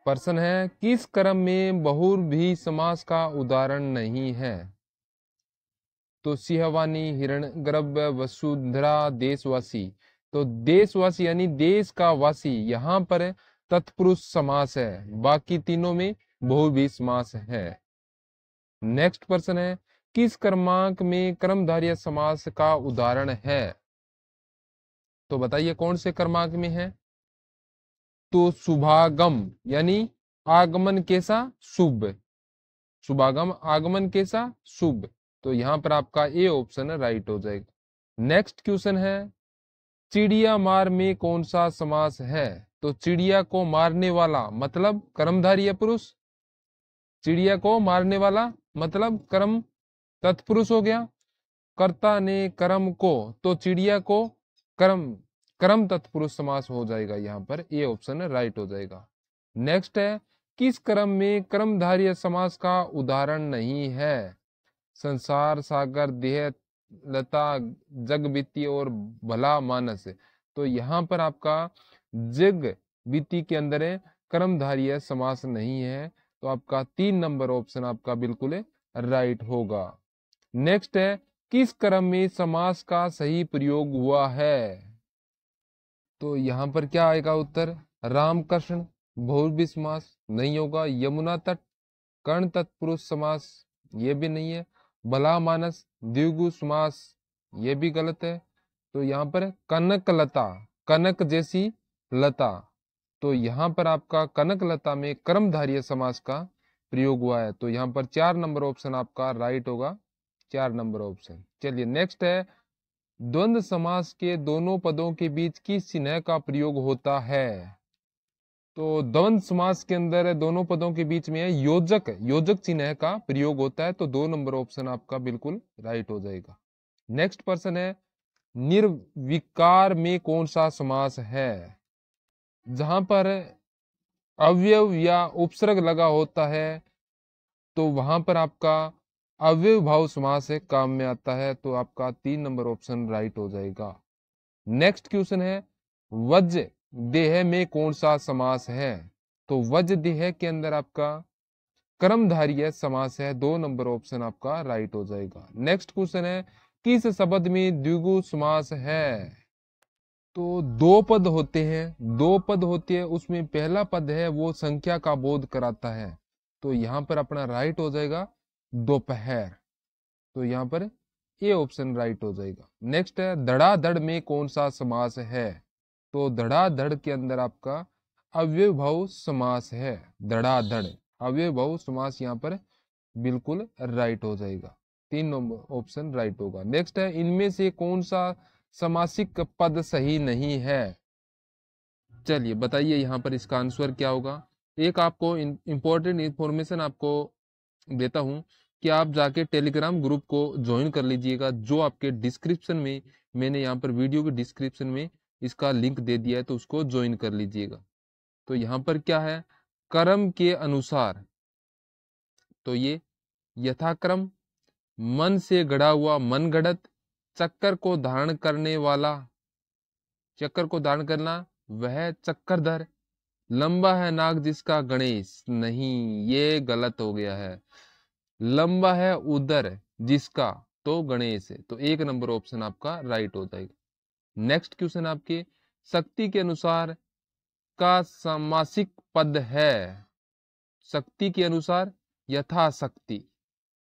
प्रश्न है, किस क्रम में बहुव्रीहि समास का उदाहरण नहीं है? तो सिंहवानी, हिरण्यगर्भ, वसुंधरा, देशवासी। तो देशवासी यानी देश का वासी, यहाँ पर तत्पुरुष समास है, बाकी तीनों में बहुव्रीहि समास है। नेक्स्ट प्रश्न है, किस क्रमांक में कर्मधारय समास का उदाहरण है? तो बताइए कौन से क्रमांक में है? तो शुभागम यानी आगमन कैसा? शुभ। शुभागम आगमन कैसा? शुभ। तो यहां पर आपका ए ऑप्शन राइट हो जाएगा। नेक्स्ट क्वेश्चन है, चिड़िया मार में कौन सा समास है? तो चिड़िया को मारने वाला मतलब कर्मधारय पुरुष, चिड़िया को मारने वाला मतलब कर्म तत्पुरुष हो गया। कर्ता ने कर्म को, तो चिड़िया को कर्म, कर्म तत्पुरुष समास हो जाएगा, यहाँ पर ए ऑप्शन राइट हो जाएगा। नेक्स्ट है, किस क्रम में कर्मधारय समास का उदाहरण नहीं है? संसार, सागर, देह, लता, जग बीती और भला मानस। तो यहाँ पर आपका जग बीती के अंदर है कर्मधारय समास नहीं है, तो आपका 3 नंबर ऑप्शन आपका बिल्कुल राइट होगा। नेक्स्ट है, किस क्रम में समास का सही प्रयोग हुआ है? तो यहाँ पर क्या आएगा उत्तर? रामकृष्ण, बहुव्रीहि समास नहीं होगा। यमुना तट, कर्ण तत्पुरुष समास ये भी नहीं है। भला मानस, द्विगु समास ये भी गलत है। तो यहाँ पर कनक लता, कनक जैसी लता, तो यहाँ पर आपका कनक लता में कर्मधारय समास का प्रयोग हुआ है, तो यहाँ पर 4 नंबर ऑप्शन आपका राइट होगा, 4 नंबर ऑप्शन। चलिए नेक्स्ट है, द्वंद्व समास के दोनों पदों के बीच किस चिन्ह का प्रयोग होता है? तो द्वंद्व समास के अंदर दोनों पदों के बीच में योजक, योजक चिन्ह का प्रयोग होता है, तो 2 नंबर ऑप्शन आपका बिल्कुल राइट हो जाएगा। नेक्स्ट प्रश्न है, निर्विकार में कौन सा समास है? जहां पर अव्यव या उपसर्ग लगा होता है तो वहां पर आपका अव्यव भाव समास है, काम में आता है, तो आपका 3 नंबर ऑप्शन राइट हो जाएगा। नेक्स्ट क्वेश्चन है, वज देह में कौन सा समास है? तो वज देह के अंदर आपका कर्मधारय समास है, 2 नंबर ऑप्शन आपका राइट हो जाएगा। नेक्स्ट क्वेश्चन है, किस शब्द में द्विगु समास है? तो 2 पद होते हैं, 2 पद होते हैं, उसमें पहला पद है वो संख्या का बोध कराता है, तो यहाँ पर अपना राइट हो जाएगा दोपहर, तो यहाँ पर ए ऑप्शन राइट हो जाएगा। नेक्स्ट है, धड़ाधड़ में कौन सा समास है? तो धड़ाधड़ के अंदर आपका अव्ययभाव समास है, धड़ाधड़ अव्ययभाव समास यहाँ पर बिल्कुल राइट हो जाएगा, 3 नंबर ऑप्शन राइट होगा। नेक्स्ट है, इनमें से कौन सा समासिक पद सही नहीं है? चलिए बताइए यहाँ पर इसका आंसर क्या होगा। एक आपको इंपॉर्टेंट इंफॉर्मेशन आपको देता हूँ कि आप जाके टेलीग्राम ग्रुप को ज्वाइन कर लीजिएगा, जो आपके डिस्क्रिप्शन में, मैंने यहाँ पर वीडियो के डिस्क्रिप्शन में इसका लिंक दे दिया है, तो उसको ज्वाइन कर लीजिएगा। तो यहाँ पर क्या है, कर्म के अनुसार, तो ये यथाक्रम, मन से गढ़ा हुआ मन गढ़त, चक्कर को धारण करने वाला, चक्कर को धारण करना वह चक्करधर, लंबा है नाग जिसका गणेश, नहीं ये गलत हो गया है। लंबा है उदर जिसका, तो गणेश है, तो 1 नंबर ऑप्शन आपका राइट हो जाएगा। नेक्स्ट क्वेश्चन आपके, शक्ति के अनुसार का समासिक पद है? शक्ति के अनुसार यथाशक्ति,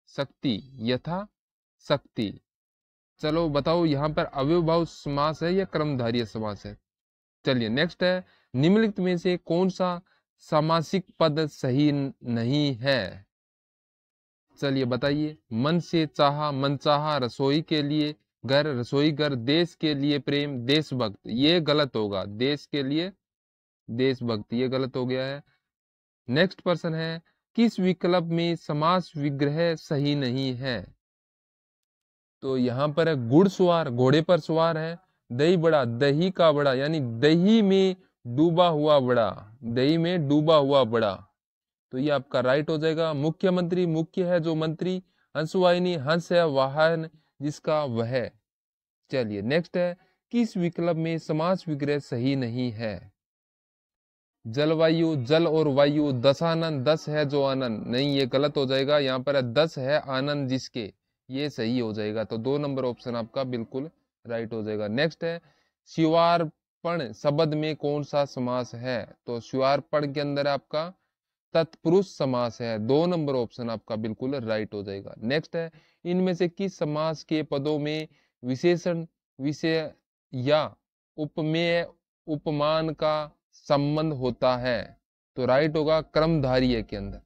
शक्ति यथा शक्ति। चलो बताओ यहाँ पर अव्ययभाव समास है या कर्मधारय समास है? चलिए नेक्स्ट है, निम्नलिखित में से कौन सा सामासिक पद सही नहीं है? चलिए बताइए, मन से चाहा, मन चाहा, रसोई के लिए घर, रसोई घर, देश के लिए प्रेम, देशभक्त, ये गलत होगा, देश के लिए देशभक्त ये गलत हो गया है। नेक्स्ट प्रश्न है, किस विकल्प में समास विग्रह सही नहीं है? तो यहाँ पर घुड़सवार, घोड़े पर सवार है, दही बड़ा, दही का बड़ा यानी दही में डूबा हुआ बड़ा, दही में डूबा हुआ बड़ा, तो ये आपका राइट हो जाएगा। मुख्यमंत्री, मुख्य है जो मंत्री, हंसवाहिनी, हंस है वाहन जिसका वह। चलिए नेक्स्ट है, किस विकल्प में समास विग्रह सही नहीं है? जलवायु, जल और वायु, दशानन, 10 है जो आनंद, नहीं ये गलत हो जाएगा, यहाँ पर 10 है आनंद जिसके, ये सही हो जाएगा। तो 2 नंबर ऑप्शन आपका बिल्कुल राइट हो जाएगा। नेक्स्ट है शिवार्पण शब्द में कौन सा समास है? तो शिवार्पण के अंदर आपका तत्पुरुष समास है, 2 नंबर ऑप्शन आपका बिल्कुल राइट हो जाएगा। नेक्स्ट है इनमें से किस समास के पदों में विशेषण, विषय या उपमेय, उपमान का संबंध होता है? तो राइट होगा कर्मधारय के अंदर,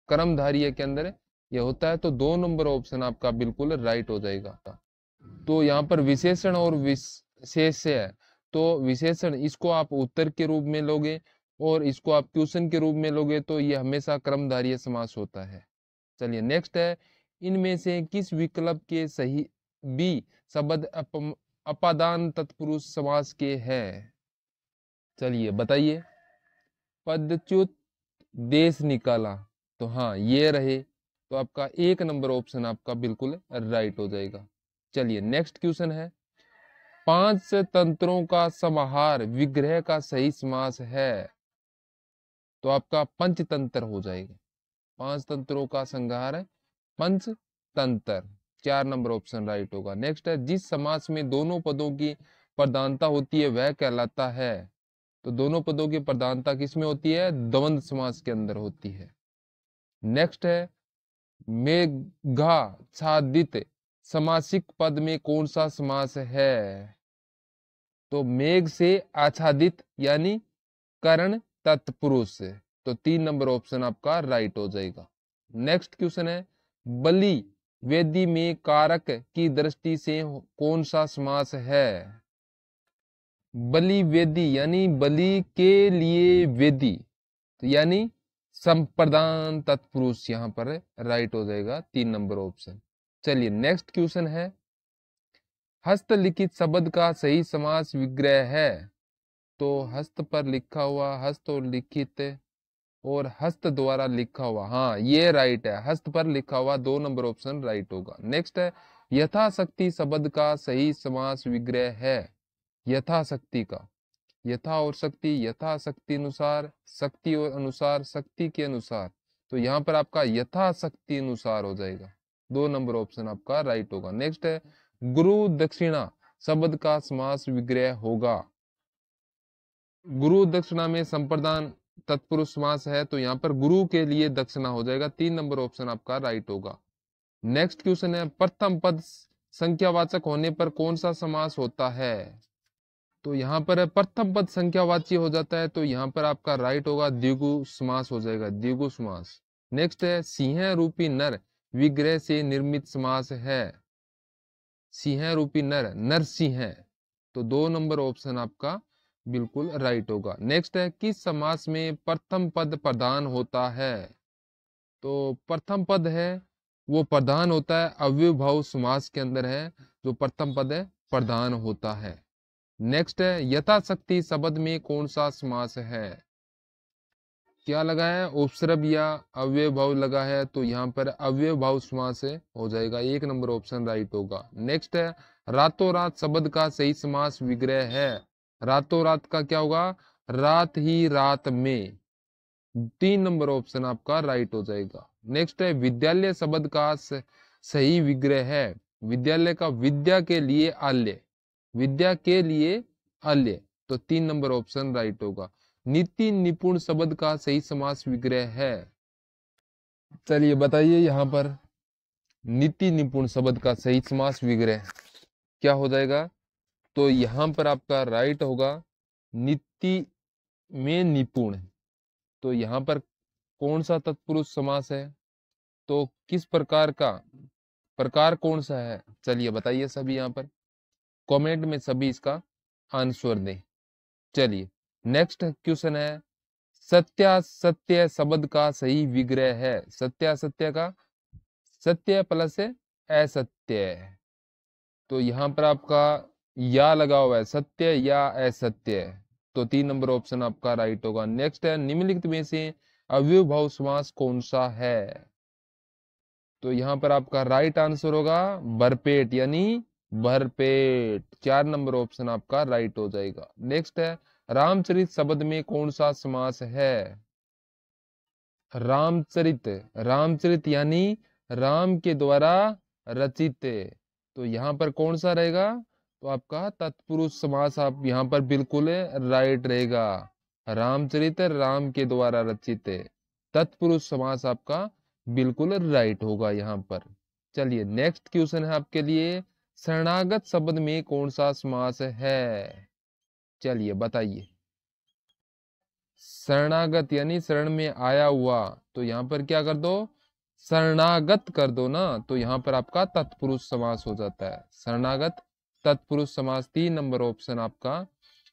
कर्मधारय के अंदर ये होता है। तो 2 नंबर ऑप्शन आपका बिल्कुल राइट हो जाएगा। तो यहाँ पर विशेषण और विशेष्य है, तो विशेषण इसको आप उत्तर के रूप में लोगे और इसको आप क्वेश्चन के रूप में लोगे, तो ये हमेशा कर्मधारय समास होता है। चलिए नेक्स्ट है इनमें से किस विकल्प के सही बी शब्द अपादान तत्पुरुष समास के हैं? चलिए बताइए। पदच्युत, देश निकाला, तो हाँ ये रहे, तो आपका 1 नंबर ऑप्शन आपका बिल्कुल राइट हो जाएगा। चलिए नेक्स्ट क्वेश्चन है 5 तंत्रों का समाहार विग्रह का सही समास है? तो आपका पंचतंत्र हो जाएगा। 5 तंत्रों का संहार है पंचतंत्र, 4 नंबर ऑप्शन राइट होगा। नेक्स्ट है जिस समास में दोनों पदों की प्रधानता होती है वह कहलाता है? तो दोनों पदों की प्रधानता किसमें होती है? द्वंद्व समास के अंदर होती है। नेक्स्ट है मेघाच्छादित समासिक पद में कौन सा समास है? तो मेघ से आच्छादित यानी करण तत्पुरुष, तो 3 नंबर ऑप्शन आपका राइट हो जाएगा। नेक्स्ट क्वेश्चन है बलि वेदी में कारक की दृष्टि से कौन सा समास है? बलि वेदी यानी बलि के लिए वेदी, तो यानी संप्रदान तत्पुरुष यहाँ पर राइट हो जाएगा, 3 नंबर ऑप्शन। चलिए नेक्स्ट क्वेश्चन है हस्तलिखित शब्द का सही समास विग्रह है? तो हस्त पर लिखा हुआ, हस्त और लिखित और हस्त द्वारा लिखा हुआ, हाँ ये राइट है, हस्त पर लिखा हुआ 2 नंबर ऑप्शन राइट होगा। नेक्स्ट है यथाशक्ति शब्द का सही समास विग्रह है? यथाशक्ति का, यथा और शक्ति, यथाशक्ति अनुसार, शक्ति और अनुसार, शक्ति के अनुसार, तो यहाँ पर आपका यथाशक्ति अनुसार हो जाएगा, 2 नंबर ऑप्शन आपका राइट होगा। नेक्स्ट है गुरु दक्षिणा शब्द का समास विग्रह होगा? गुरु दक्षिणा में संप्रदान तत्पुरुष समास है, तो यहाँ पर गुरु के लिए दक्षिणा हो जाएगा, 3 नंबर ऑप्शन आपका राइट होगा। नेक्स्ट क्वेश्चन है प्रथम पद संख्यावाचक होने पर कौन सा समास होता है? तो यहाँ पर प्रथम पद संख्यावाची हो जाता है, तो यहाँ पर आपका राइट होगा द्विगु समास हो जाएगा, द्विगु समास। नेक्स्ट है सिंह रूपी नर विग्रह से निर्मित समास है? सिंह रूपी नर, नरसिंह, तो 2 नंबर ऑप्शन आपका बिल्कुल राइट होगा। नेक्स्ट है किस समास में प्रथम पद प्रधान होता है? तो प्रथम पद है वो प्रधान होता है अव्ययभाव समास के अंदर है, जो प्रथम पद है प्रधान होता है। नेक्स्ट है यथाशक्ति शब्द में कौन सा समास है? क्या लगा है? उपसर्ग या अव्ययभाव लगा है, तो यहाँ पर अव्ययभाव समास हो जाएगा, 1 नंबर ऑप्शन राइट होगा। नेक्स्ट है रातों रात शब्द का सही समास विग्रह है? रातों रात का क्या होगा? रात ही रात में, 3 नंबर ऑप्शन आपका राइट हो जाएगा। नेक्स्ट है विद्यालय शब्द का सही विग्रह है? विद्यालय का विद्या के लिए आल्य, विद्या के लिए आल्य, तो 3 नंबर ऑप्शन राइट होगा। नीति निपुण शब्द का सही समास विग्रह है? चलिए बताइए यहाँ पर नीति निपुण शब्द का सही समास विग्रह क्या हो जाएगा? तो यहाँ पर आपका राइट होगा नीति में निपुण, तो यहाँ पर कौन सा तत्पुरुष समास है? तो किस प्रकार का, प्रकार कौन सा है? चलिए बताइए सभी यहाँ पर कमेंट में सभी इसका आंसर दें। चलिए नेक्स्ट क्वेश्चन है सत्यासत्य शब्द का सही विग्रह है? सत्यासत्य का सत्य प्लस असत्य, तो यहाँ पर आपका या लगा हुआ है, सत्य या असत्य, तो 3 नंबर ऑप्शन आपका राइट होगा। नेक्स्ट है निम्नलिखित में से अव्ययभाव समास कौन सा है? तो यहाँ पर आपका राइट आंसर होगा भरपेट यानी भरपेट, 4 नंबर ऑप्शन आपका राइट हो जाएगा। नेक्स्ट है रामचरित शब्द में कौन सा समास है? रामचरित, रामचरित यानी राम के द्वारा रचित, तो यहाँ पर कौन सा रहेगा? तो आपका तत्पुरुष समास आप यहाँ पर बिल्कुल राइट रहेगा। रामचरित राम के द्वारा रचित, तत्पुरुष समास आपका बिल्कुल राइट होगा यहाँ पर। चलिए नेक्स्ट क्वेश्चन है आपके लिए, शरणागत शब्द में कौन सा समास है? चलिए बताइए। शरणागत यानी शरण में आया हुआ, तो यहाँ पर क्या कर दो? शरणागत कर दो ना, तो यहाँ पर आपका तत्पुरुष समास हो जाता है। शरणागत तत्पुरुष समास, 3 नंबर ऑप्शन आपका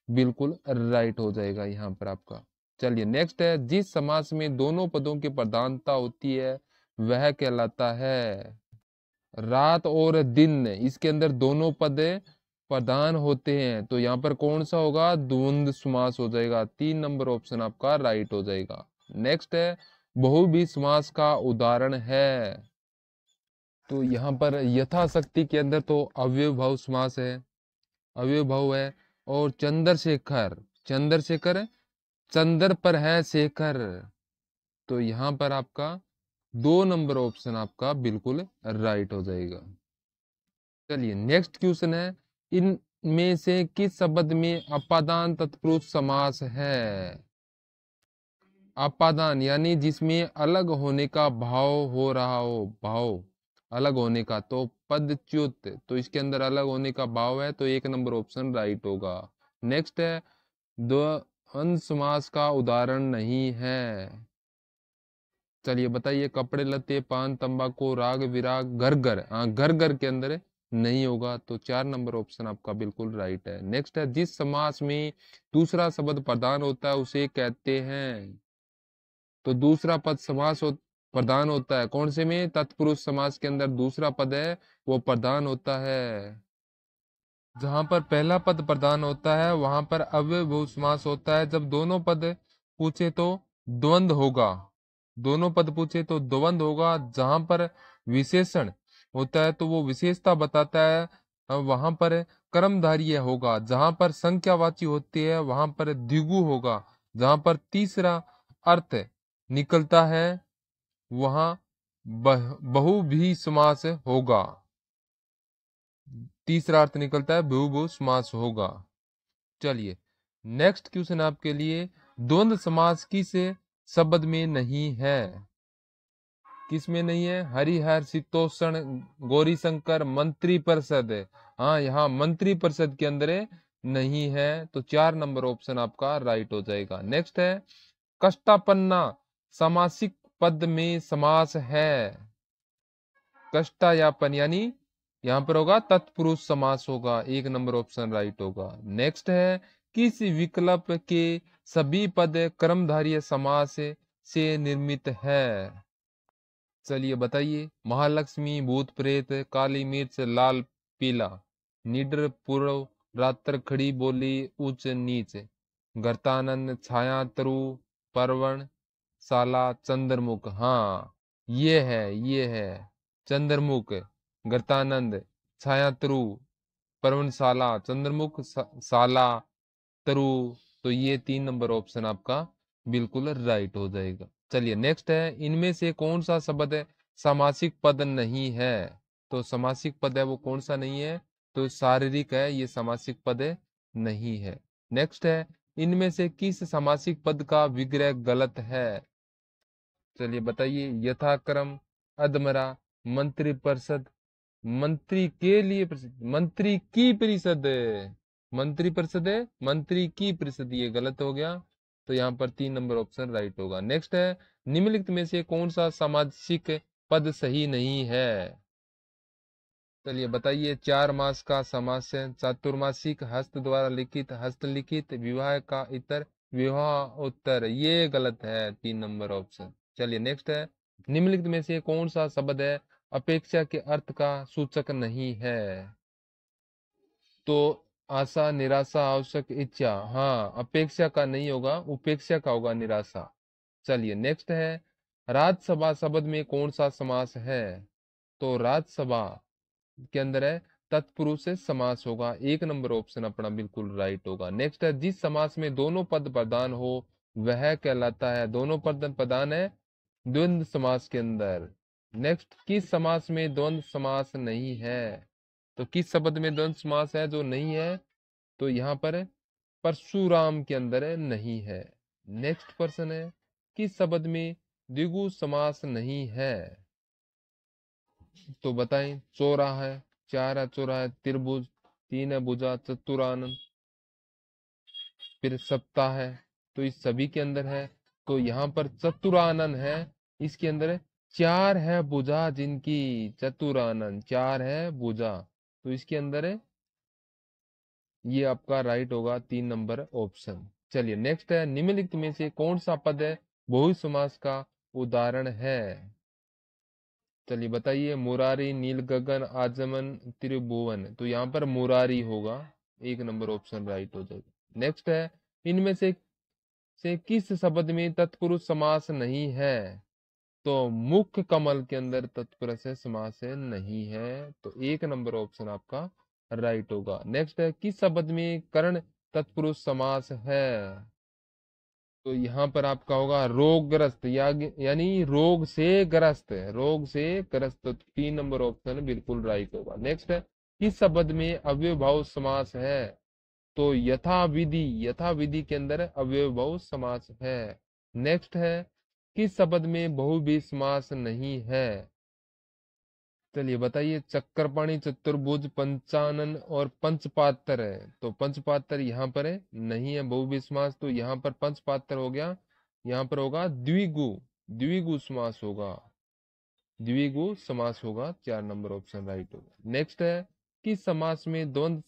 बिल्कुल राइट हो जाएगा यहाँ पर आपका। चलिए नेक्स्ट है, जिस समास में दोनों पदों की प्रधानता होती है वह कहलाता है? रात और दिन, इसके अंदर दोनों पद प्रधान होते हैं, तो यहाँ पर कौन सा होगा? द्वंद्व समास हो जाएगा। 3 नंबर ऑप्शन आपका राइट हो जाएगा। नेक्स्ट है, बहुव्रीहि समास का उदाहरण है? तो यहाँ पर यथाशक्ति के अंदर तो अव्ययभाव समास है, अव्ययभाव है। और चंद्रशेखर, चंद्रशेखर, चंद्र पर है शेखर, तो यहाँ पर आपका 2 नंबर ऑप्शन आपका बिल्कुल राइट हो जाएगा। चलिए नेक्स्ट क्वेश्चन है, इनमें से किस शब्द में अपादान तत्पुरुष समास है? अपादान यानी जिसमें अलग होने का भाव हो रहा हो, भाव अलग होने का, तो पदच्युत, तो इसके अंदर अलग होने का भाव है, तो 1 नंबर ऑप्शन राइट होगा। नेक्स्ट है, द्वंद्व समास का उदाहरण नहीं है? चलिए बताइए। कपड़े लत्ते पान तंबाकू राग विराग घर घर, हाँ घर घर के अंदर नहीं होगा, तो 4 नंबर ऑप्शन आपका बिल्कुल राइट है। नेक्स्ट है, जिस समास में दूसरा शब्द प्रधान होता है उसे कहते हैं? तो दूसरा पद समास प्रधान होता है कौन से में? तत्पुरुष समास के अंदर दूसरा पद है वो प्रधान होता है। जहां पर पहला पद प्रधान होता है वहां पर अव्ययभाव समास होता है। जब दोनों पद पूछे तो द्वंद्व होगा, दोनों पद पूछे तो द्वंद्व होगा। जहां पर विशेषण होता है तो वो विशेषता बताता है, वहां पर कर्मधारय होगा। जहां पर संख्यावाची होती है वहां पर द्विगु होगा। जहां पर तीसरा अर्थ निकलता है वहां बहुव्रीहि समास होगा। तीसरा अर्थ निकलता है बहुव्रीहि समास होगा। चलिए नेक्स्ट क्वेश्चन आपके लिए, द्वंद्व समास किस शब्द में नहीं है? किस में नहीं है? हरिहर शीतोषण गौरी शंकर मंत्री परिषद, हाँ यहाँ मंत्री परिषद के अंदर नहीं है, तो 4 नंबर ऑप्शन आपका राइट हो जाएगा। नेक्स्ट है, कष्टापन्ना सामासिक पद में समास है? कष्टायापन यानी यहाँ पर होगा तत्पुरुष समास होगा, 1 नंबर ऑप्शन राइट होगा। नेक्स्ट है, किस विकल्प के सभी पद कर्मधारय समास से निर्मित है? चलिए बताइए। महालक्ष्मी, भूत प्रेत, काली मिर्च, लाल पीला, निडर पूर्व, रात्र खड़ी बोली, उच्च नीच, गर्तानंद, छाया तरु, परवण साला, चंद्रमुख, हाँ ये है चंद्रमुख, गर्तानंद, छाया तरु, पर्वणशाला, चंद्रमुख, साला, तरु, तो ये 3 नंबर ऑप्शन आपका बिल्कुल राइट हो जाएगा। चलिए नेक्स्ट है, इनमें से कौन सा शब्द सामासिक पद नहीं है? तो सामासिक पद है वो कौन सा नहीं है? तो शारीरिक है, ये सामासिक पद नहीं है। नेक्स्ट है, इनमें से किस सामासिक पद का विग्रह गलत है? चलिए बताइए। यथाक्रम, अधमरा, मंत्री परिषद, मंत्री के लिए परिषद, मंत्री की परिषद, मंत्री परिषद है मंत्री की परिषद, ये गलत हो गया, तो यहाँ पर 3 नंबर ऑप्शन राइट होगा। नेक्स्ट है, निम्नलिखित में से कौन सा सामासिक पद सही नहीं है? चलिए बताइए। 4 मास का समास है, चातुर्मासिक, हस्त द्वारा लिखित, हस्तलिखित, विवाह का इतर, विवाह उत्तर, ये गलत है, 3 नंबर ऑप्शन। चलिए नेक्स्ट है, निम्नलिखित में से कौन सा शब्द है अपेक्षा के अर्थ का सूचक नहीं है? तो आशा, निराशा, आवश्यक, इच्छा, हाँ अपेक्षा का नहीं होगा, उपेक्षा का होगा, निराशा। चलिए नेक्स्ट है, राज्यसभा शब्द में कौन सा समास है? तो राज्यसभा के अंदर है तत्पुरुष समास होगा। 1 नंबर ऑप्शन अपना बिल्कुल राइट होगा। नेक्स्ट है, जिस समास में दोनों पद प्रधान हो वह कहलाता है। दोनों पद प्रधान है द्वंद्व समास के अंदर। नेक्स्ट, किस समास में द्वंद्व समास नहीं है? तो किस शब्द में द्वंद्व समास है जो नहीं है? तो यहाँ पर परशुराम के अंदर नहीं है। नेक्स्ट प्रश्न है, किस शब्द में द्विगु समास नहीं है? तो बताएं। चौराहा है, 4 है चौराहा, त्रिभुज, 3 है भुजा, चतुरानन, फिर सप्ताह है। तो इस सभी के अंदर है। तो यहाँ पर चतुरानन है, इसके अंदर 4 है भुजा जिनकी, चतुरानन 4 है भुजा। तो इसके अंदर है, ये आपका राइट होगा 3 नंबर ऑप्शन। चलिए नेक्स्ट है, निम्नलिखित में से कौन सा पद है बहु समास का उदाहरण है? चलिए बताइए। मुरारी, नील गगन, आजमन, त्रिभुवन। तो यहाँ पर मुरारी होगा। 1 नंबर ऑप्शन राइट हो जाएगा। नेक्स्ट है, इनमें से किस शब्द में तत्पुरुष समास नहीं है? तो मुख्य कमल के अंदर तत्पुरुष समास नहीं है। तो 1 नंबर ऑप्शन आपका राइट होगा। नेक्स्ट है, किस शब्द में कर्ण तत्पुरुष समास है? तो यहाँ पर आपका होगा रोगग्रस्त, यानी रोग से ग्रस्त है, रोग से ग्रस्त। तो 3 नंबर ऑप्शन बिल्कुल राइट होगा। नेक्स्ट है, किस शब्द में अव्ययभाव समास है? तो यथाविधि, यथाविधि के अंदर अव्ययभाव समास है। नेक्स्ट है, किस शब्द में बहुव्रीहि समास नहीं है? चलिए बताइए। चक्रपाणी, चतुर्भुज, पंचानन और पंचपात्र है। तो पंचपात्र यहाँ पर है नहीं है बहुव्रीहि समास। तो यहाँ पर पंचपात्र हो गया, यहाँ पर होगा द्विगु, द्विगु समास होगा, द्विगु समास होगा। 4 नंबर ऑप्शन राइट होगा। नेक्स्ट है, किस समास में द्वंद्व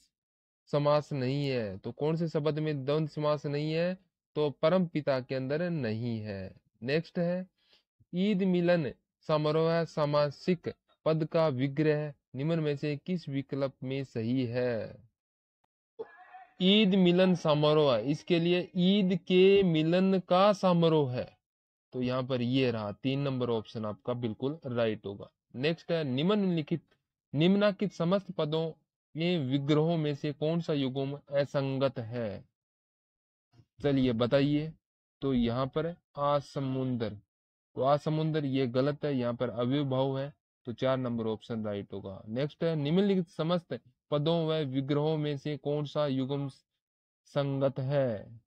समास नहीं है? तो कौन से शब्द में द्वंद्व समास नहीं है? तो परम पिता के अंदर नहीं है। नेक्स्ट है, ईद मिलन समारोह सामासिक पद का विग्रह निम्न में से किस विकल्प में सही है? ईद मिलन समारोह, इसके लिए ईद के मिलन का समारोह है। तो यहाँ पर ये रहा 3 नंबर ऑप्शन आपका बिल्कुल राइट होगा। नेक्स्ट है, निम्नलिखित समस्त पदों में विग्रहों में से कौन सा युग्म असंगत है? चलिए बताइए। तो यहाँ पर आसमुंदर, तो आसमुंदर ये गलत है, यहाँ पर अव्ययभाव है। तो 4 नंबर ऑप्शन राइट होगा। नेक्स्ट है, निम्नलिखित समस्त पदों व विग्रहों में से कौन सा युग्म संगत है?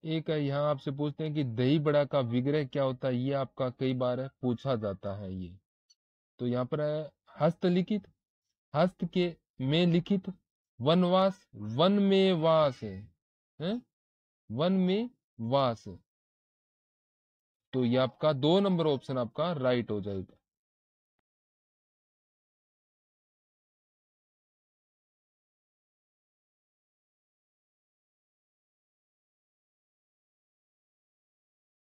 एक है, यहाँ आपसे पूछते हैं कि दही बड़ा का विग्रह क्या होता है, ये आपका कई बार पूछा जाता है ये। तो यहाँ पर है हस्तलिखित, हस्त के में लिखित, वनवास, वन में वास है? वन में वास। तो ये आपका 2 नंबर ऑप्शन आपका राइट हो जाएगा।